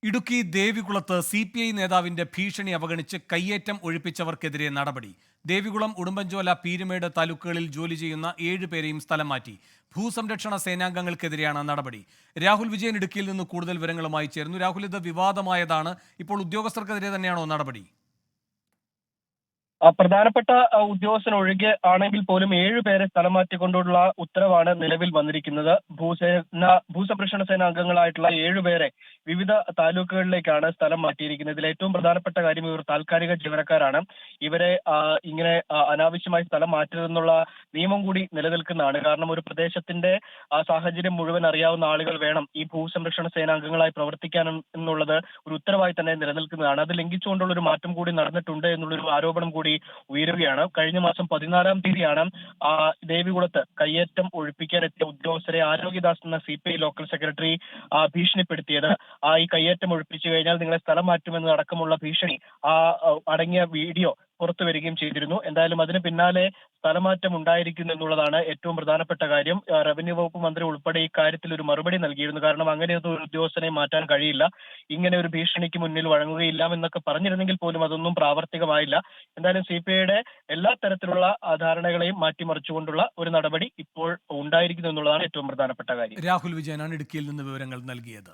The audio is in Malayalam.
ഇടുക്കി ദേവികുളത്ത് CPI നേതാവിന്റെ ഭീഷണി അവഗണിച്ച് കയ്യേറ്റം ഒഴിപ്പിച്ചവർക്കെതിരെ നടപടി. ദേവികുളം, ഉടുമ്പൻചോല, പീരുമേട് താലൂക്കുകളിൽ ജോലി ചെയ്യുന്ന 7 പേരെയും സ്ഥലം മാറ്റി. ഭൂസംരക്ഷണ സേനാംഗങ്ങൾക്കെതിരെയാണ് നടപടി. രാഹുൽ വിജയൻ ഇടുക്കിയിൽ നിന്ന് കൂടുതൽ വിവരങ്ങളുമായി ചേർന്നു. രാഹുൽ, ഇത് വിവാദമായതാണ്. ഇപ്പോൾ ഉദ്യോഗസ്ഥർക്കെതിരെ തന്നെയാണോ നടപടി? പ്രധാനപ്പെട്ട ഉദ്യോഗസ്ഥൻ ഒഴികെ ആണെങ്കിൽ പോലും 7 പേരെ സ്ഥലം മാറ്റിക്കൊണ്ടുള്ള ഉത്തരവാണ് നിലവിൽ വന്നിരിക്കുന്നത്. ഭൂസംരക്ഷണ സേന അംഗങ്ങളായിട്ടുള്ള 7 പേരെ വിവിധ താലൂക്കുകളിലേക്കാണ് സ്ഥലം മാറ്റിയിരിക്കുന്നത്. ഇതിൽ ഏറ്റവും പ്രധാനപ്പെട്ട കാര്യം, ഇവർ താൽക്കാലിക ജീവനക്കാരാണ്. ഇവരെ ഇങ്ങനെ അനാവശ്യമായി സ്ഥലം മാറ്റരുതെന്നുള്ള നിയമം കൂടി നിലനിൽക്കുന്നതാണ്. കാരണം ഒരു പ്രദേശത്തിന്റെ സാഹചര്യം മുഴുവൻ അറിയാവുന്ന ആളുകൾ വേണം ഈ ഭൂസംരക്ഷണ സേനാംഗങ്ങളായി പ്രവർത്തിക്കാൻ എന്നുള്ളത് ഒരു ഉത്തരവായി തന്നെ നിലനിൽക്കുന്നതാണ്. അത് ലംഘിച്ചുകൊണ്ടുള്ള ഒരു മാറ്റം കൂടി നടന്നിട്ടുണ്ട് എന്നുള്ളൊരു ആരോപണം കൂടി ഉയരുകയാണ്. കഴിഞ്ഞ മാസം 14-ാം തീയതിയാണ് ദേവികുളത്ത് കയ്യേറ്റം ഒഴിപ്പിക്കാൻ എത്തിയ ഉദ്യോഗസ്ഥരെ ആരോഗ്യദാസ് എന്ന CPI ലോക്കൽ സെക്രട്ടറി ഭീഷണിപ്പെടുത്തിയത്. ഈ കയ്യേറ്റം ഒഴിപ്പിച്ചു കഴിഞ്ഞാൽ നിങ്ങളെ സ്ഥലം മാറ്റുമെന്ന് അടക്കമുള്ള ഭീഷണി അടങ്ങിയ വീഡിയോ പുറത്തു വരികയും ചെയ്തിരുന്നു. എന്തായാലും അതിന് പിന്നാലെ സ്ഥലമാറ്റം ഉണ്ടായിരിക്കുന്നു എന്നുള്ളതാണ് ഏറ്റവും പ്രധാനപ്പെട്ട കാര്യം. റവന്യൂ വകുപ്പ് മന്ത്രി ഉൾപ്പെടെ ഈ കാര്യത്തിൽ ഒരു മറുപടി നൽകിയിരുന്നു. കാരണം അങ്ങനെയൊന്നും ഒരു ഉദ്യോഗസ്ഥനെ മാറ്റാൻ കഴിയില്ല, ഇങ്ങനെ ഒരു ഭീഷണിക്ക് മുന്നിൽ വഴങ്ങുകയില്ല എന്നൊക്കെ പറഞ്ഞിരുന്നെങ്കിൽ പോലും അതൊന്നും പ്രാവർത്തികമായില്ല. എന്തായാലും CPIയുടെ എല്ലാ തരത്തിലുള്ള ധാരണകളെയും മാറ്റിമറിച്ചുകൊണ്ടുള്ള ഒരു നടപടി ഇപ്പോൾ ഉണ്ടായിരിക്കുന്നു എന്നുള്ളതാണ് ഏറ്റവും പ്രധാനപ്പെട്ട കാര്യം. രാഹുൽ വിജയനാണ് ഇടുക്കിയിൽ നിന്ന് വിവരങ്ങൾ നൽകിയത്.